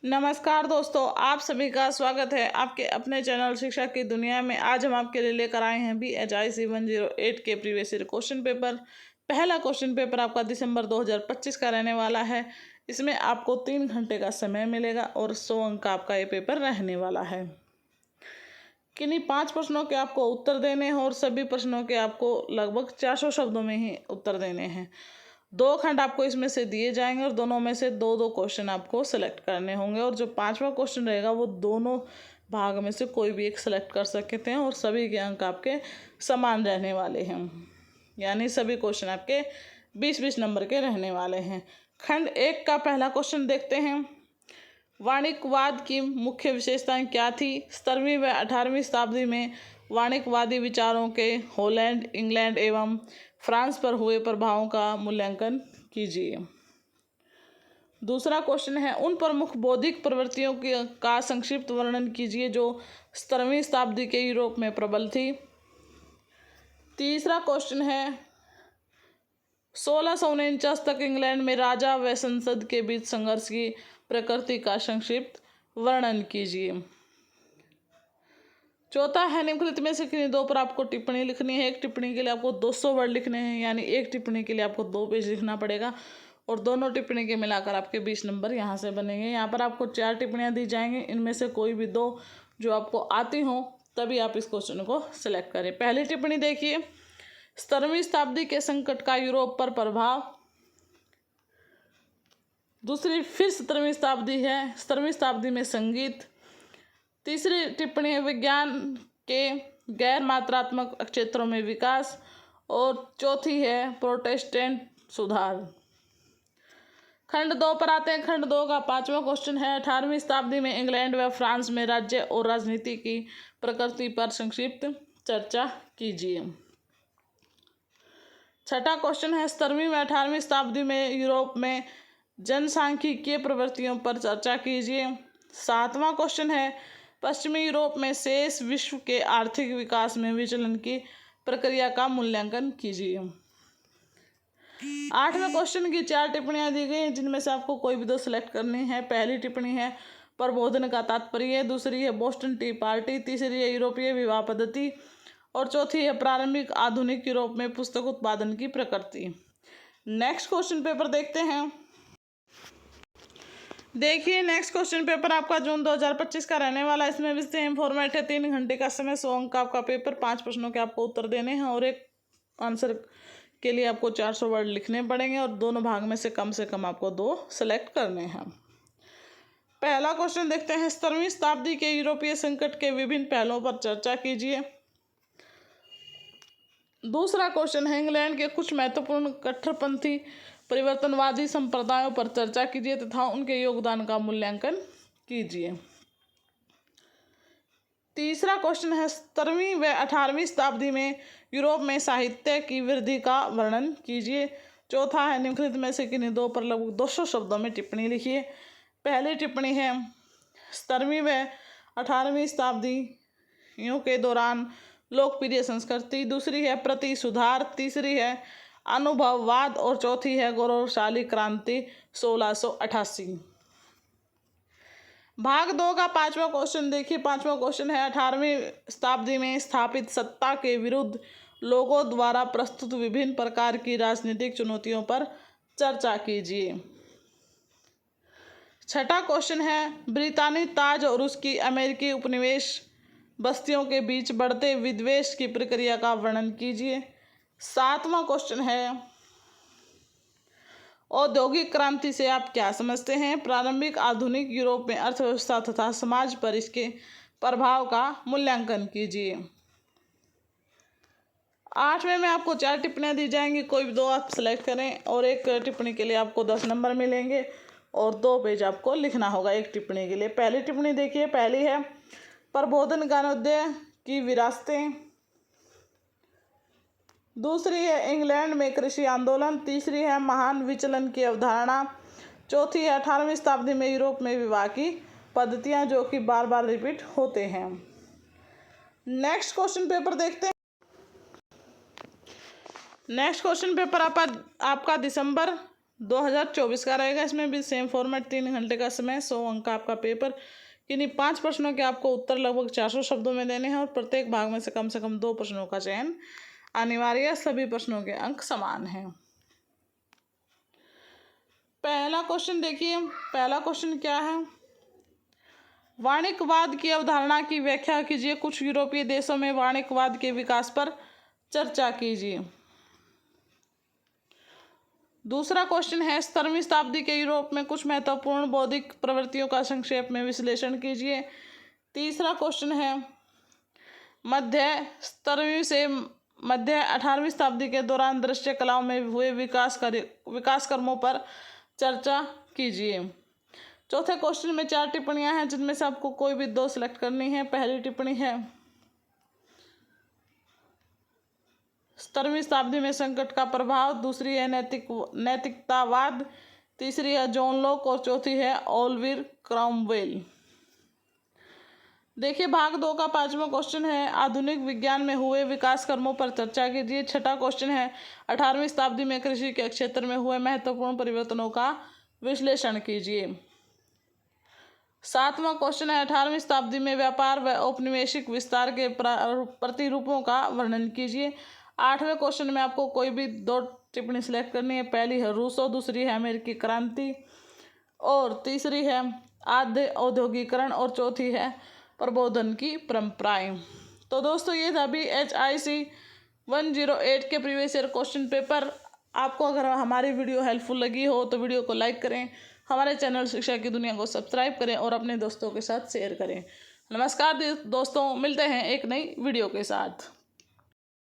नमस्कार दोस्तों, आप सभी का स्वागत है आपके अपने चैनल शिक्षा की दुनिया में। आज हम आपके लिए लेकर आए हैं BHIC 108 के प्रीवियस ईयर क्वेश्चन पेपर। पहला क्वेश्चन पेपर आपका दिसंबर 2025 का रहने वाला है। इसमें आपको 3 घंटे का समय मिलेगा और 100 अंक का आपका ये पेपर रहने वाला है। किन्हीं 5 प्रश्नों के आपको उत्तर देने हैं और सभी प्रश्नों के आपको लगभग 400 शब्दों में ही उत्तर देने हैं। 2 खंड आपको इसमें से दिए जाएंगे और दोनों में से 2-2 क्वेश्चन आपको सेलेक्ट करने होंगे और जो 5वां क्वेश्चन रहेगा वो दोनों भाग में से कोई भी एक सेलेक्ट कर सकते हैं और सभी के अंक आपके समान रहने वाले हैं, यानी सभी क्वेश्चन आपके 20-20 नंबर के रहने वाले हैं। खंड 1 का पहला क्वेश्चन देखते हैं। वाणिज्यवाद की मुख्य विशेषताएं क्या थी? 17वीं व 18वीं शताब्दी में वाणिज्यवादी विचारों के हॉलैंड, इंग्लैंड एवं फ्रांस पर हुए प्रभावों का मूल्यांकन कीजिए। दूसरा क्वेश्चन है, उन प्रमुख बौद्धिक प्रवृत्तियों का संक्षिप्त वर्णन कीजिए जो 17वीं शताब्दी के यूरोप में प्रबल थी। तीसरा क्वेश्चन है, 1649 तक इंग्लैंड में राजा व संसद के बीच संघर्ष की प्रकृति का संक्षिप्त वर्णन कीजिए। चौथा है, निम्नलिखित में से किन्हीं 2 पर आपको टिप्पणी लिखनी है। एक टिप्पणी के लिए आपको 200 वर्ड लिखने हैं, यानी एक टिप्पणी के लिए आपको 2 पेज लिखना पड़ेगा और दोनों टिप्पणी के मिलाकर आपके 20 नंबर यहाँ से बनेंगे। यहाँ पर आपको 4 टिप्पणियाँ दी जाएंगी, इनमें से कोई भी 2 जो आपको आती हों तभी आप इस क्वेश्चन को सिलेक्ट करें। पहली टिप्पणी देखिए, 17वीं शताब्दी के संकट का यूरोप पर प्रभाव। दूसरी फिर 17वीं शताब्दी है, 17वीं शताब्दी में संगीत। तीसरी टिप्पणी है, विज्ञान के गैर मात्रात्मक क्षेत्रों में विकास। और चौथी है, प्रोटेस्टेंट सुधार। खंड 2 पर आते हैं। खंड 2 का 5वां क्वेश्चन है, 18वीं शताब्दी में इंग्लैंड व फ्रांस में राज्य और राजनीति की प्रकृति पर संक्षिप्त चर्चा कीजिए। छठा क्वेश्चन है, 17वीं व 18वीं शताब्दी में यूरोप में जनसांख्यिकीय प्रवृत्तियों पर चर्चा कीजिए। 7वां क्वेश्चन है, पश्चिमी यूरोप में शेष विश्व के आर्थिक विकास में विचलन की प्रक्रिया का मूल्यांकन कीजिए। 8वें क्वेश्चन की 4 टिप्पणियां दी गई हैं, जिनमें से आपको कोई भी 2 सिलेक्ट करनी है। पहली टिप्पणी है, प्रबोधन का तात्पर्य। दूसरी है, बोस्टन टी पार्टी। तीसरी है, यूरोपीय विवाह पद्धति। और चौथी है, प्रारंभिक आधुनिक यूरोप में पुस्तक उत्पादन की प्रकृति। नेक्स्ट क्वेश्चन पेपर देखते हैं। देखिए, नेक्स्ट क्वेश्चन पेपर आपका जून 2025 का रहने वाला है। इसमें भी सेम फॉर्मेट है, 3 घंटे का समय, 100 अंक का आपका पेपर, 5 प्रश्नों के आपको उत्तर देने हैं और एक आंसर के लिए आपको 400 वर्ड लिखने पड़ेंगे और दोनों भाग में से कम आपको 2 सेलेक्ट करने हैं। पहला क्वेश्चन देखते हैं, 17वीं शताब्दी के यूरोपीय संकट के विभिन्न पहलुओं पर चर्चा कीजिए। दूसरा क्वेश्चन है, इंग्लैंड के कुछ महत्वपूर्ण कट्टरपंथी परिवर्तनवादी संप्रदायों पर चर्चा कीजिए तथा उनके योगदान का मूल्यांकन कीजिए। तीसरा क्वेश्चन है, 17वीं व 18वीं शताब्दी में यूरोप में साहित्य की वृद्धि का वर्णन कीजिए। चौथा है, निम्नलिखित में से किन्हीं 2 पर लगभग 200 शब्दों में टिप्पणी लिखिए। पहली टिप्पणी है, 17वीं व 18वीं शताब्दियों के दौरान लोकप्रिय संस्कृति। दूसरी है, प्रति सुधार। तीसरी है, अनुभववाद। और चौथी है, गौरवशाली क्रांति 1688। भाग 2 का 5वां क्वेश्चन देखिए। 5वां क्वेश्चन है, 18वीं शताब्दी में स्थापित सत्ता के विरुद्ध लोगों द्वारा प्रस्तुत विभिन्न प्रकार की राजनीतिक चुनौतियों पर चर्चा कीजिए। छठा क्वेश्चन है, ब्रितानी ताज और उसकी अमेरिकी उपनिवेश बस्तियों के बीच बढ़ते विद्वेष की प्रक्रिया का वर्णन कीजिए। 7वां क्वेश्चन है, औद्योगिक क्रांति से आप क्या समझते हैं? प्रारंभिक आधुनिक यूरोप में अर्थव्यवस्था तथा समाज पर इसके प्रभाव का मूल्यांकन कीजिए। 8वें में आपको 4 टिप्पणियां दी जाएंगी, कोई भी 2 आप सेलेक्ट करें और एक टिप्पणी के लिए आपको 10 नंबर मिलेंगे और 2 पेज आपको लिखना होगा एक टिप्पणी के लिए। पहली टिप्पणी देखिए, पहली है, प्रबोधन ज्ञानोदय की विरासतें। दूसरी है, इंग्लैंड में कृषि आंदोलन। तीसरी है, महान विचलन की अवधारणा। चौथी है, 18वीं शताब्दी में यूरोप में विवाह की पद्धतियां जो कि बार बार रिपीट होते हैं। नेक्स्ट क्वेश्चन पेपर देखते हैं। नेक्स्ट क्वेश्चन पेपर आपका दिसंबर 2024 का रहेगा। इसमें भी सेम फॉर्मेट, 3 घंटे का समय, 100 अंक का आपका पेपर। किन्हीं 5 प्रश्नों के आपको उत्तर लगभग 400 शब्दों में देने हैं और प्रत्येक भाग में से कम 2 प्रश्नों का चयन अनिवार्य है। सभी प्रश्नों के अंक समान हैं। पहला क्वेश्चन देखिए, पहला क्वेश्चन क्या है? वाणिज्यवाद की अवधारणा की व्याख्या कीजिए। कुछ यूरोपीय देशों में वाणिज्यवाद के विकास पर चर्चा कीजिए। दूसरा क्वेश्चन है 17वीं शताब्दी के यूरोप में कुछ महत्वपूर्ण बौद्धिक प्रवृत्तियों का संक्षेप में विश्लेषण कीजिए। तीसरा क्वेश्चन है मध्य 17वीं से मध्य 18वीं शताब्दी के दौरान दृश्य कलाओं में हुए विकास कर्मों पर चर्चा कीजिए। चौथे क्वेश्चन में 4 टिप्पणियां हैं जिनमें से आपको कोई भी 2 सिलेक्ट करनी है। पहली टिप्पणी है 17वीं शताब्दी में संकट का प्रभाव। दूसरी है नैतिकतावाद। तीसरी है जॉन लॉक और चौथी है ओलिवर क्रॉमवेल। देखिए भाग 2 का 5वां क्वेश्चन है आधुनिक विज्ञान में हुए विकास कर्मों पर चर्चा कीजिए। छठा क्वेश्चन है 18वीं शताब्दी में कृषि के क्षेत्र में हुए महत्वपूर्ण परिवर्तनों का विश्लेषण कीजिए। 7वां क्वेश्चन है 18वीं शताब्दी में व्यापार व औपनिवेशिक विस्तार के प्रतिरूपों का वर्णन कीजिए। 8वें क्वेश्चन में आपको कोई भी 2 टिप्पणी सिलेक्ट करनी है। पहली है रूसो, दूसरी है अमेरिकी क्रांति और तीसरी है आद्य औद्योगिकरण और चौथी है प्रबोधन की परंपराएं। तो दोस्तों ये था अभी HIC 108 के प्रीवियस ईयर क्वेश्चन पेपर। आपको अगर हमारी वीडियो हेल्पफुल लगी हो तो वीडियो को लाइक करें, हमारे चैनल शिक्षा की दुनिया को सब्सक्राइब करें और अपने दोस्तों के साथ शेयर करें। नमस्कार दोस्तों, मिलते हैं एक नई वीडियो के साथ।